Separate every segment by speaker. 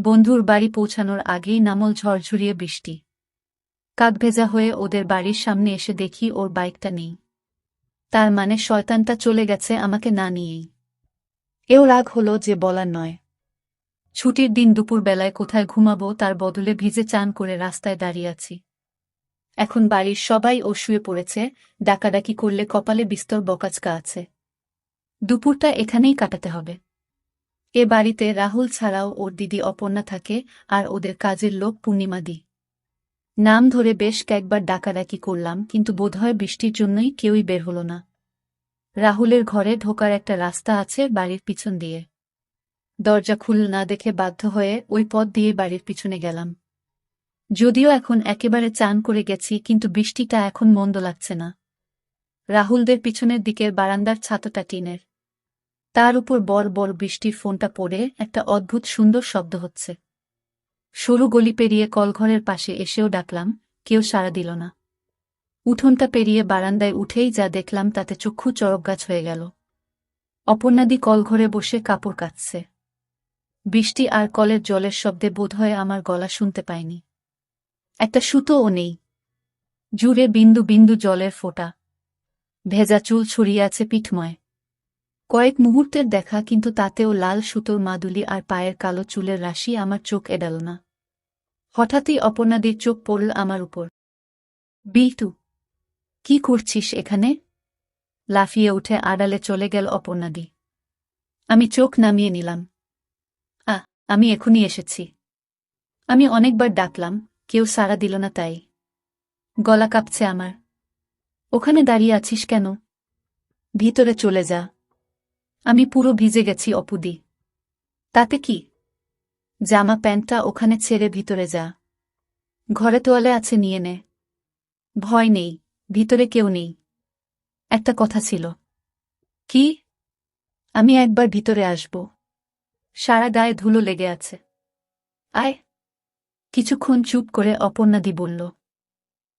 Speaker 1: বন্ধুর বাড়ি পৌঁছানোর আগেই নামল ঝড়ঝরিয়ে বৃষ্টি। কাকভেজা হয়ে ওদের বাড়ির সামনে এসে দেখি ওর বাইকটা নেই। তার মানে শয়তানটা চলে গেছে আমাকে না নিয়েই। এও রাগ হলো যে বলার নয়। ছুটির দিন দুপুরবেলায় কোথায় ঘুমাবো তার বদলে ভিজে চান করে রাস্তায় দাঁড়িয়ে আছি। এখন বাড়ির সবাই ও শুয়ে পড়েছে, ডাকাডাকি করলে কপালে বিস্তর বকাচকা আছে। দুপুরটা এখানেই কাটাতে হবে। এ বাড়িতে রাহুল ছাড়াও ওর দিদি অপর্ণা থাকে, আর ওদের কাজের লোক পূর্ণিমাদি। নাম ধরে বেশ কয়েকবার ডাকাডাকি করলাম, কিন্তু বোধহয় বৃষ্টির জন্যই কেউই বের হল না। রাহুলের ঘরে ঢোকার একটা রাস্তা আছে বাড়ির পিছন দিয়ে। দরজা খুল না দেখে বাধ্য হয়ে ওই পথ দিয়ে বাড়ির পিছনে গেলাম। যদিও এখন একেবারে চান করে গেছি, কিন্তু বৃষ্টিটা এখন মন্দ লাগছে না। রাহুলদের পিছনের দিকের বারান্দার ছাতটা টিনের। তার উপর বড় বড় বৃষ্টির ফোঁটা পড়ে একটা অদ্ভুত সুন্দর শব্দ হচ্ছে। সরু গলি পেরিয়ে কলঘরের পাশে এসেও ডাকলাম, কেউ সাড়া দিল না। উঠোনটা পেরিয়ে বারান্দায় উঠেই যা দেখলাম তাতে চক্ষু চড়কগাছ হয়ে গেল। অপর্ণাদি কলঘরে বসে কাপড় কাচছে। বৃষ্টি আর কলের জলের শব্দে বোধহয় আমার গলা শুনতে পায়নি। একটা সুতোও নেই। জুড়ে বিন্দু বিন্দু জলের ফোঁটা। ভেজা চুল ছড়িয়ে আছে পিঠময়। কয়েক মুহূর্তের দেখা, কিন্তু তাতেও লাল সুতোর মাদুলি আর পায়ের কালো চুলের রাশি আমার চোখ এড়াল না। হঠাৎই অপর্ণাদির চোখ পড়ল আমার উপর। বিটু, কি করছিস এখানে? লাফিয়ে উঠে আড়ালে চলে গেল অপর্ণাদি। আমি চোখ নামিয়ে নিলাম। আমি এখনই এসেছি। আমি অনেকবার ডাকলাম, কেউ সাড়া দিল না তাই। গলা কাঁপছে আমার। ওখানে দাঁড়িয়ে আছিস কেন? ভিতরে চলে যা। আমি পুরো ভিজে গেছি অপুদি। তাতে কি? জামা প্যান্টটা ওখানে ছেড়ে ভিতরে যা। ঘরে তোয়ালে আছে, নিয়ে নে। ভয় নেই, ভিতরে কেউ নেই। একটা কথা ছিল। কি? আমি একবার ভিতরে আসব। সারা গায়ে ধুলো লেগে আছে। আয়। কিছুক্ষণ চুপ করে অপর্ণাদি বলল।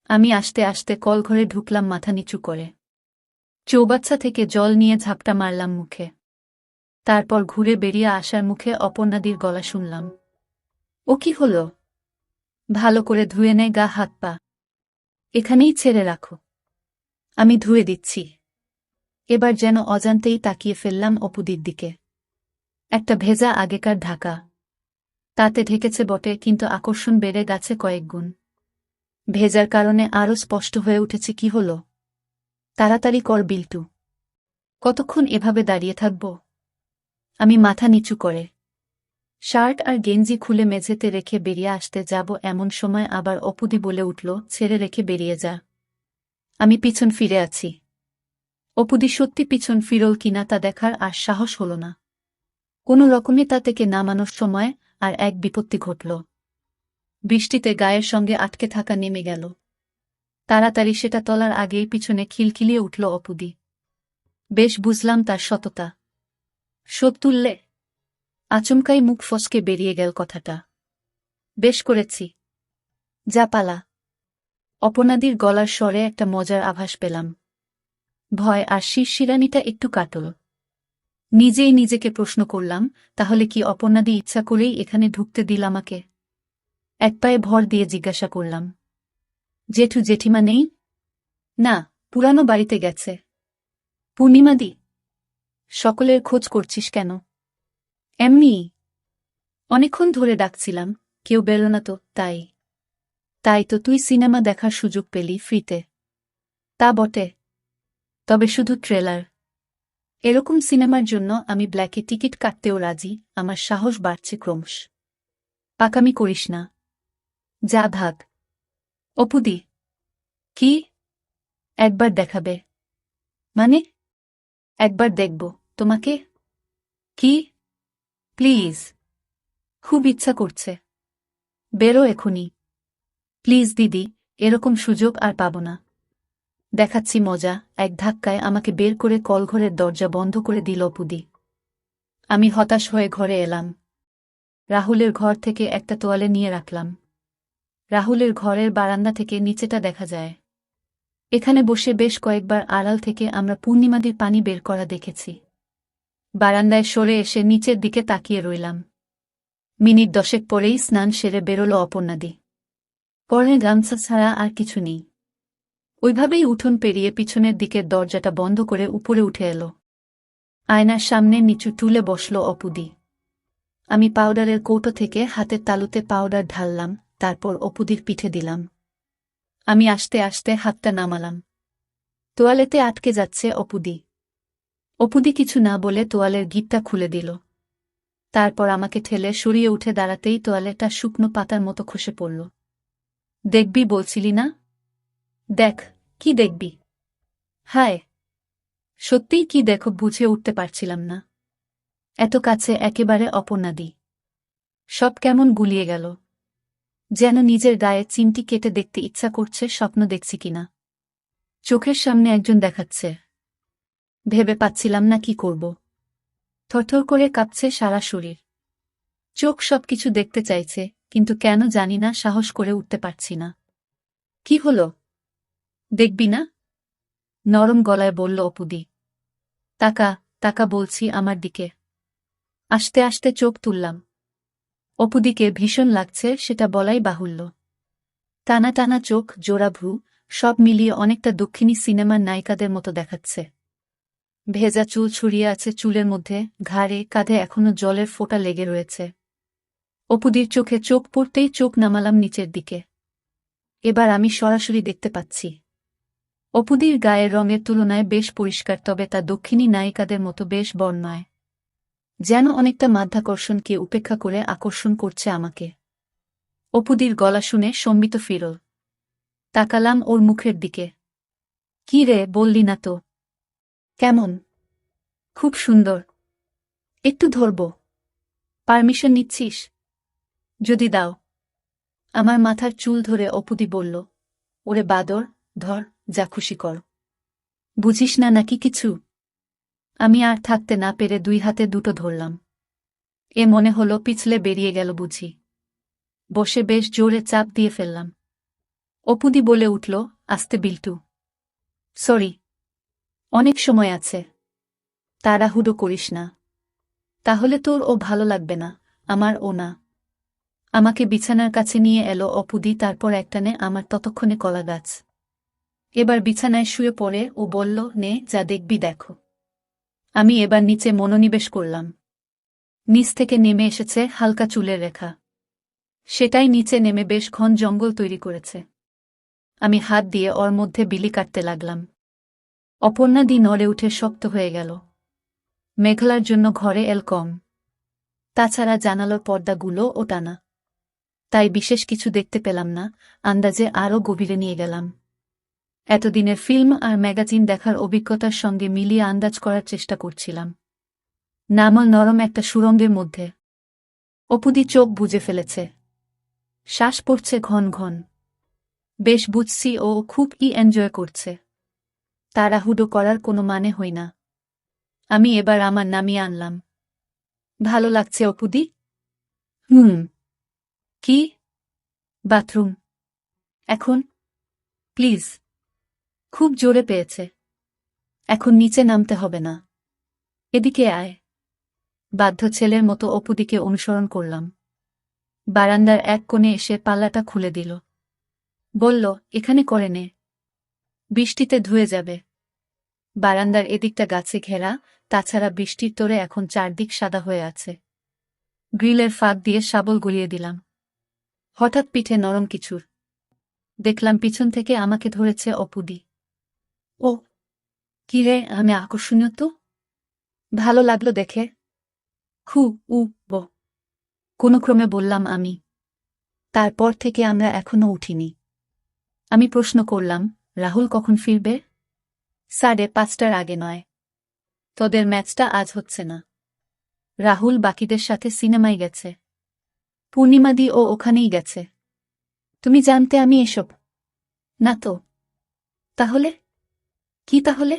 Speaker 1: আমি আস্তে আস্তে কলঘরে ঢুকলাম মাথা নিচু করে। চৌবাচ্চা থেকে জল নিয়ে ঝাপটা মারলাম মুখে। তারপর ঘুরে বেরিয়ে আসার মুখে অপর্ণাদির গলা শুনলাম। ও কি হল? ভালো করে ধুয়ে নে গা হাত পা। এখানেই ছেড়ে রাখো। আমি ধুয়ে দিচ্ছি। এবার যেন অজান্তেই তাকিয়ে ফেললাম অপুদির দিকে। একটা ভেজা আগেকার ঢাকা। তাতে ঢেকেছে বটে, কিন্তু আকর্ষণ বেড়ে গেছে কয়েক গুণ। ভেজার কারণে আরও স্পষ্ট হয়ে উঠেছে কি হল। তাড়াতাড়ি কর বিল্টু। কতক্ষণ এভাবে দাঁড়িয়ে থাকব? আমি মাথা নিচু করে শার্ট আর গেঞ্জি খুলে মেঝেতে রেখে বেরিয়ে আসতে যাব, এমন সময় আবার অপুদি বলে উঠল, ছেড়ে রেখে বেরিয়ে যা। আমি পিছন ফিরে আছি। অপুদি সত্যি পিছন ফিরল কিনা তা দেখার আর সাহস হল না। কোনো রকমে তা থেকে নামানোর সময় আর এক বিপত্তি ঘটল। বৃষ্টিতে গায়ের সঙ্গে আটকে থাকা নেমে গেল। তাড়াতাড়ি সেটা তলার আগেই পিছনে খিলখিলিয়ে উঠল অপুদি। বেশ বুঝলাম তার সততা। শোধ তুললে? আচমকাই মুখ ফসকে বেরিয়ে গেল কথাটা। বেশ করেছি। যা পালা। অপর্ণাদির গলার স্বরে একটা মজার আভাস পেলাম। ভয় আর শিরশিরানিটা একটু কাটল। নিজেই নিজেকে প্রশ্ন করলাম, তাহলে কি অপর্ণাদি ইচ্ছা করেই এখানে ঢুকতে দিল আমাকে? এক পায়ে ভর দিয়ে জিজ্ঞাসা করলাম। জেঠু জেঠিমা নেই? না, পুরানো বাড়িতে গেছে। পূর্ণিমাদি? সকলের খোঁজ করছিস কেন? এমনি। অনেকক্ষণ ধরে ডাকছিলাম, কেউ বেরো না তো, তাই। তাই তো তুই সিনেমা দেখার সুযোগ পেলি ফ্রিতে। তা বটে। তবে শুধু ট্রেলার। এরকম সিনেমার জন্য আমি ব্ল্যাকে টিকিট কাটতেও রাজি। আমার সাহস বাড়ছে ক্রমশ। পাকামি করিস না। যা ভাগ। অপুদি। কি? একবার দেখাবে? মানে? একবার দেখব তোমাকে। কি? প্লিজ। খুব ইচ্ছা করছে। বেরো এখনই। প্লিজ দিদি, এরকম সুযোগ আর পাব না। দেখাচ্ছি মজা। এক ধাক্কায় আমাকে বের করে কলঘরের দরজা বন্ধ করে দিল অপুদি। আমি হতাশ হয়ে ঘরে এলাম। রাহুলের ঘর থেকে একটা তোয়ালে নিয়ে রাখলাম। রাহুলের ঘরের বারান্দা থেকে নিচেটা দেখা যায়। এখানে বসে বেশ কয়েকবার আড়াল থেকে আমরা পূর্ণিমাদির পানি বের করা দেখেছি। বারান্দায় সরে এসে নিচের দিকে তাকিয়ে রইলাম। মিনিট 10 পরেই স্নান সেরে বেরোল অপর্ণাদি। পরে গামছা ছাড়া আর কিছু নেই। ওইভাবেই উঠোন পেরিয়ে পিছনের দিকের দরজাটা বন্ধ করে উপরে উঠে এল। আয়নার সামনে নিচু টুলে বসল অপুদি। আমি পাউডারের কৌটো থেকে হাতের তালুতে পাউডার ঢাললাম, তারপর অপুদির পিঠে দিলাম। আমি আস্তে আস্তে হাতটা নামালাম। তোয়ালেতে আটকে যাচ্ছে অপুদি। অপুদি কিছু না বলে তোয়ালের গিঁটটা খুলে দিল। তারপর আমাকে ঠেলে সরিয়ে উঠে দাঁড়াতেই তোয়ালেটা শুকনো পাতার মতো খসে পড়ল। দেখবি বলছিলি না? দেখ, কি দেখবি? হায়, সত্যিই কি দেখো বুঝে উঠতে পারছিলাম না। এত কাছে একেবারে অপর্ণাদি। সব কেমন গুলিয়ে গেল, যেন নিজের গায়ে চিমটি কেটে দেখতে ইচ্ছা করছে স্বপ্ন দেখছি কিনা। চোখের সামনে একজন দেখাচ্ছে, ভেবে পাচ্ছিলাম না কি করব। থরথর করে কাঁপছে সারা শরীর। চোখ সবকিছু দেখতে চাইছে, কিন্তু কেন জানি না সাহস করে উঠতে পারছি না। কি হলো? দেখবি না? নরম গলায় বলল অপুদি। তাকা, তাকা বলছি আমার দিকে। আস্তে আস্তে চোখ তুললাম। অপুদিকে ভীষণ লাগছে সেটা বলাই বাহুল্য। টানা টানা চোখ, জোড়া ভ্রু, সব মিলিয়ে অনেকটা দক্ষিণী সিনেমার নায়িকাদের মতো দেখাচ্ছে। ভেজা চুল ছড়িয়ে আছে চুলের মধ্যে, ঘাড়ে কাঁধে এখনো জলের ফোঁটা লেগে রয়েছে। অপুদির চোখে চোখ পড়তেই চোখ নামালাম নিচের দিকে। এবার আমি সরাসরি দেখতে পাচ্ছি। অপুদির গায়ের রঙের তুলনায় বেশ পরিষ্কার, তবে তা দক্ষিণী নায়িকাদের মতো বেশ বর্ণায়। যেন অনেকটা মাধ্যাকর্ষণকে উপেক্ষা করে আকর্ষণ করছে আমাকে। অপুদির গলা শুনে সম্বিত ফিরল। তাকালাম ওর মুখের দিকে। কি রে, বললি না তো? কেমন? খুব সুন্দর। একটু ধরব? পারমিশন নিচ্ছিস? যদি দাও। আমার মাথার চুল ধরে অপুদি বলল, ওরে বাদর, ধর, যা খুশি কর। বুঝিস না নাকি কিছু? আমি আর থাকতে না পেরে 2 হাতে দুটো ধরলাম। এ মনে হলো পিছলে বেরিয়ে গেল বুঝি। বসে বেশ জোরে চাপ দিয়ে ফেললাম। অপুদি বলে উঠল, আস্তে বিল্টু। সরি। অনেক সময় আছে। তাড়াহুড়ো করিস না। তাহলে তোর ও ভালো লাগবে না, আমার ও না। আমাকে বিছানার কাছে নিয়ে এলো অপুদি, তারপর একটানে আমার ততক্ষণে কলা গাছ। এবার বিছানায় শুয়ে পড়ে ও বলল, নে যা দেখবি দেখো। আমি এবার নিচে মনোনিবেশ করলাম। নিচ থেকে নেমে এসেছে হালকা চুলের রেখা। সেটাই নিচে নেমে বেশ ঘন জঙ্গল তৈরি করেছে। আমি হাত দিয়ে ওর মধ্যে বিলি কাটতে লাগলাম। অপর্ণাদি নড়ে উঠে শক্ত হয়ে গেল। মেঘলার জন্য ঘরে এল কম। তাছাড়া জানালার পর্দাগুলো ও টানা। তাই বিশেষ কিছু দেখতে পেলাম না, আন্দাজে আরও গভীরে নিয়ে গেলাম। এতদিনের ফিল্ম আর ম্যাগাজিন দেখার অভিজ্ঞতার সঙ্গে মিলিয়ে আন্দাজ করার চেষ্টা করছিলাম। নামল নরম একটা সুড়ঙ্গের মধ্যে। অপুদি চোখ বুজে ফেলেছে। শ্বাস পড়ছে ঘন ঘন। বেশ বুঝছি ও খুব এনজয় করছে। তাড়াহুড়ো করার কোনো মানে হই না। আমি এবার আমার নামিয়ে আনলাম। ভালো লাগছে অপুদি? কি? বাথরুম? এখন? প্লিজ। খুব জোরে পেয়েছে। এখন নিচে নামতে হবে না। এদিকে আয়। বাধ্য ছেলের মতো অপুদিকে অনুসরণ করলাম। বারান্দার এক কোণে এসে পাল্লাটা খুলে দিল। বলল, এখানে করে নে। বৃষ্টিতে ধুয়ে যাবে। বারান্দার এদিকটা গাছে ঘেরা, তাছাড়া বৃষ্টির তোরে এখন চারদিক সাদা হয়ে আছে। গ্রিলের ফাঁক দিয়ে শাবল গলিয়ে দিলাম। হঠাৎ পিঠে নরম কিছুর। দেখলাম পিছন থেকে আমাকে ধরেছে অপুদি। ও, কি রে, আমি আকর্ষণীয় তো? ভালো লাগলো দেখে। খু উ ব কোনোক্রমে বললাম আমি। তারপর থেকে আমরা এখনো উঠিনি। আমি প্রশ্ন করলাম, রাহুল কখন ফিরবে? 5:30টার আগে নয়। তোদের ম্যাচটা আজ হচ্ছে না। রাহুল বাকিদের সাথে সিনেমায় গেছে। পূর্ণিমাদি ও ওখানেই গেছে। তুমি জানতে আমি এসব? না তো। তাহলে? কি তাহলে?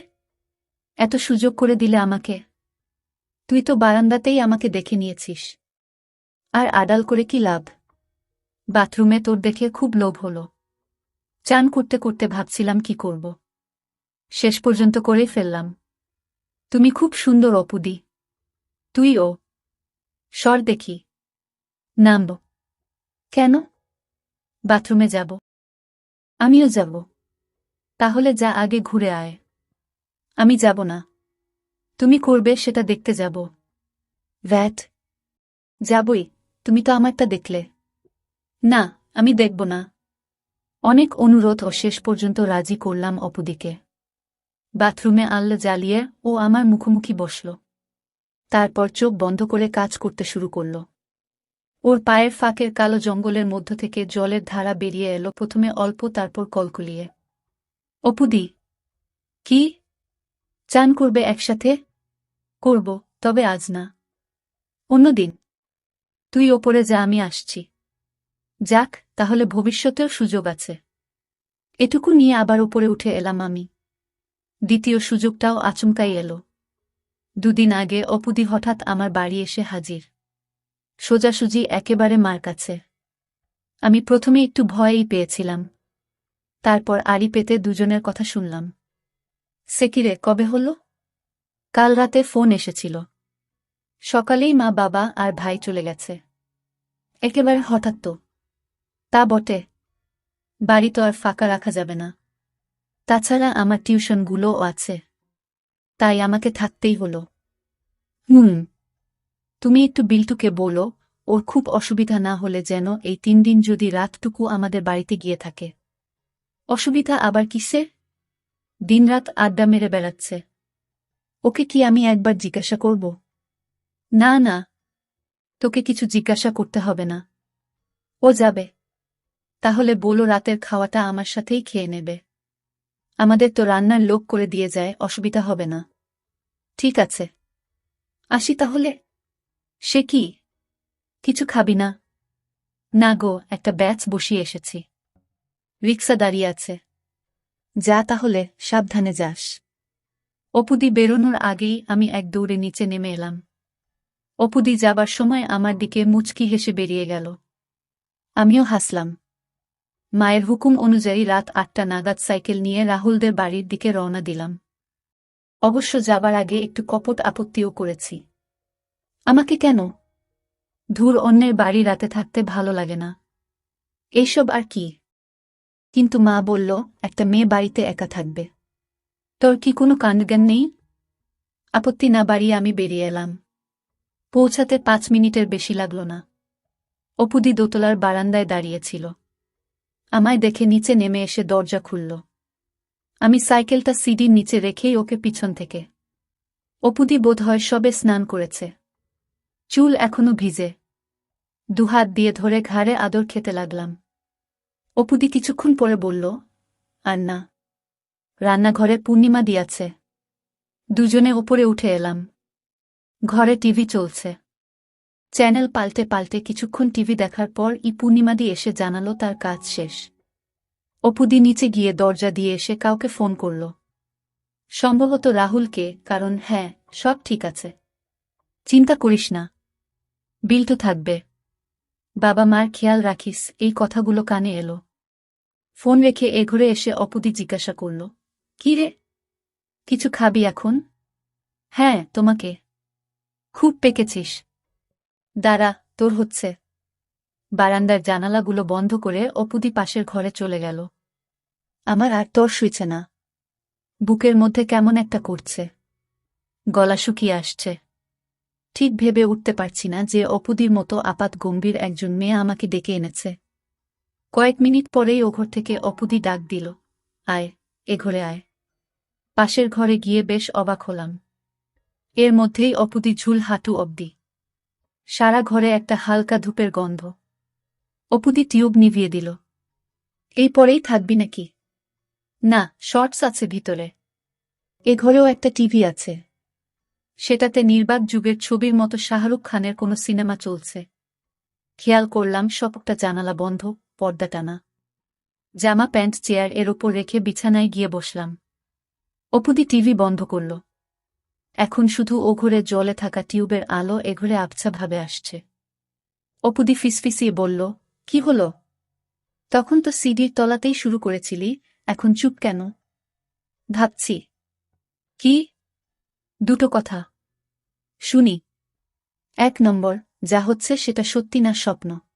Speaker 1: এত সুযোগ করে দিলে আমাকে। তুই তো বারান্দাতেই আমাকে দেখে নিয়েছিস। আর আড়াল করে কি লাভ? বাথরুমে তোর দেখে খুব লোভ হলো। চান করতে করতে ভাবছিলাম কি করব। শেষ পর্যন্ত করেই ফেললাম। তুমি খুব সুন্দর অপুদি। তুইও। সর দেখি। নামব। কেন? বাথরুমে যাব। আমিও যাব। তাহলে যা, আগে ঘুরে আয়। আমি যাব না। তুমি করবে সেটা দেখতে যাব। ভ্যাট। যাবই, তুমি তো আমারটা দেখলে। না, আমি দেখব না। অনেক অনুরোধ ও শেষ পর্যন্ত রাজি করলাম অপুদিকে। বাথরুমে আলো জ্বালিয়ে ও আমার মুখোমুখি বসল। তারপর চোখ বন্ধ করে কাজ করতে শুরু করল। ওর পায়ের ফাঁকের কালো জঙ্গলের মধ্য থেকে জলের ধারা বেরিয়ে এলো, প্রথমে অল্প, তারপর কলকলিয়ে। অপুদি। কি? চান করবে একসাথে? করব, তবে আজ না। অন্যদিন। তুই ওপরে যা, আমি আসছি। যাক, তাহলে ভবিষ্যতেও সুযোগ আছে। এটুকু নিয়ে আবার ওপরে উঠে এলাম আমি। দ্বিতীয় সুযোগটাও আচমকাই এলো। 2 দিন আগে অপুদি হঠাৎ আমার বাড়ি এসে হাজির। সোজাসুজি একেবারে মার কাছে। আমি প্রথমে একটু ভয়ই পেয়েছিলাম। তারপর আড়ি পেতে দুজনের কথা শুনলাম। সেকিরে, কবে হলো? কাল রাতে ফোন এসেছিল। সকালেই মা, বাবা আর ভাই চলে গেছে। একেবারে হঠাৎ তো। তা বটে। বাড়ি তো আর ফাঁকা রাখা যাবে না। তাছাড়া আমার টিউশনগুলোও আছে। তাই আমাকে থাকতেই হলো। তুমি একটু বিল্টুকে বলো, ওর খুব অসুবিধা না হলে যেন এই 3 দিন যদি রাতটুকু আমাদের বাড়িতে গিয়ে থাকে। অসুবিধা আবার কিসে? দিনরাত আড্ডা মেরে বেড়াচ্ছে। ওকে কি আমি একবার জিজ্ঞাসা করব? না না, তোকে কিছু জিজ্ঞাসা করতে হবে না। ও যাবে। তাহলে বলো রাতের খাওয়াটা আমার সাথেই খেয়ে নেবে। আমাদের তো রান্নার লোক করে দিয়ে যায়, অসুবিধা হবে না। ঠিক আছে। আসি তাহলে। সে কি? কিছু খাবি না? না গো, একটা ব্যাচ বসিয়ে এসেছি। রিক্সা দাঁড়িয়ে আছে। যা তাহলে, সাবধানে যাস। অপুদি বেরোনোর আগেই আমি এক দৌড়ে নিচে নেমে এলাম। অপুদি যাবার সময় আমার দিকে মুচকি হেসে বেরিয়ে গেল। আমিও হাসলাম। মায়ের হুকুম অনুযায়ী রাত 8টা নাগাদ সাইকেল নিয়ে রাহুলদের বাড়ির দিকে রওনা দিলাম। অবশ্য যাবার আগে একটু কপট আপত্তিও করেছি। আমাকে কেন? ধুর, অন্যের বাড়ি রাতে থাকতে ভালো লাগে না। এইসব আর কি। কিন্তু মা বলল, একটা মেয়ে বাড়িতে একা থাকবে। তোর কি কোনো কাণ্ডজ্ঞান নেই? আপত্তি না বাড়িয়ে আমি বেরিয়ে এলাম। পৌঁছাতে 5 মিনিটের বেশি লাগল না। অপুদি দোতলার বারান্দায় দাঁড়িয়েছিল। আমায় দেখে নিচে নেমে এসে দরজা খুলল। আমি সাইকেলটা সিডির নিচে রেখেই ওকে পিছন থেকে। অপুদি বোধহয় সবে স্নান করেছে। চুল এখনো ভিজে। 2 হাত দিয়ে ধরে ঘাড়ে আদর খেতে লাগলাম। অপুদি কিছুক্ষণ পরে বলল, আর না। রান্নাঘরে পূর্ণিমা দিয়াছে। দুজনে ওপরে উঠে এলাম। ঘরে টিভি চলছে। চ্যানেল পাল্টে পাল্টে কিছুক্ষণ টিভি দেখার পর পূর্ণিমাদি এসে জানালো তার কাজ শেষ। অপুদি নিচে গিয়ে দরজা দিয়ে এসে কাউকে ফোন করল। সম্ভবত রাহুলকে, কারণ হ্যাঁ, সব ঠিক আছে। চিন্তা করিস না। বিল্টু থাকবে। বাবা মার খেয়াল রাখিস, এই কথাগুলো কানে এলো। ফোন রেখে ঘরে এসে অপুদি জিজ্ঞাসা করল, কি রে? কিছু খাবি এখন? হ্যাঁ, তোমাকে। খুব পেকেছিস। দাঁড়া, তোর হচ্ছে। বারান্দার জানালাগুলো বন্ধ করে অপুদি পাশের ঘরে চলে গেল। আমার আর তর সইছে না। বুকের মধ্যে কেমন একটা করছে। গলা শুকিয়ে আসছে। ঠিক ভেবে উঠতে পারছি না যে অপুদির মতো আপাত গম্ভীর একজন মেয়ে আমাকে ডেকে এনেছে। কয়েক মিনিট পরেই ও ঘর থেকে অপুদি ডাক দিল, আয়, এ ঘরে আয়। পাশের ঘরে গিয়ে বেশ অবাক হলাম। এর মধ্যেই অপুদি ঝুল হাঁটু অবধি। সারা ঘরে একটা হালকা ধূপের গন্ধ। অপুদি টিউব নিভিয়ে দিল। এই পরেই থাকবি নাকি? না, শর্টস আছে ভিতরে। এ ঘরেও একটা টিভি আছে। সেটাতে নির্বাক যুগের ছবির মতো শাহরুখ খানের কোনো সিনেমা চলছে। খেয়াল করলাম সবটা জানালা বন্ধ, পর্দা টানা। জামা প্যান্ট চেয়ার এর ওপর রেখে বিছানায় গিয়ে বসলাম। অপুদি টিভি বন্ধ করল। এখন শুধু ও ঘরে জ্বলে থাকা টিউবের আলো এ ঘরে আবছাভাবে আসছে। অপুদি ফিসফিসিয়ে বলল, কি হলো? তখন তো সিডির তলাতেই শুরু করেছিলি, এখন চুপ কেন? ভাবছি। কি? 2টো কথা। শুনি। 1 নম্বর, যা হচ্ছে সেটা সত্যি না স্বপ্ন।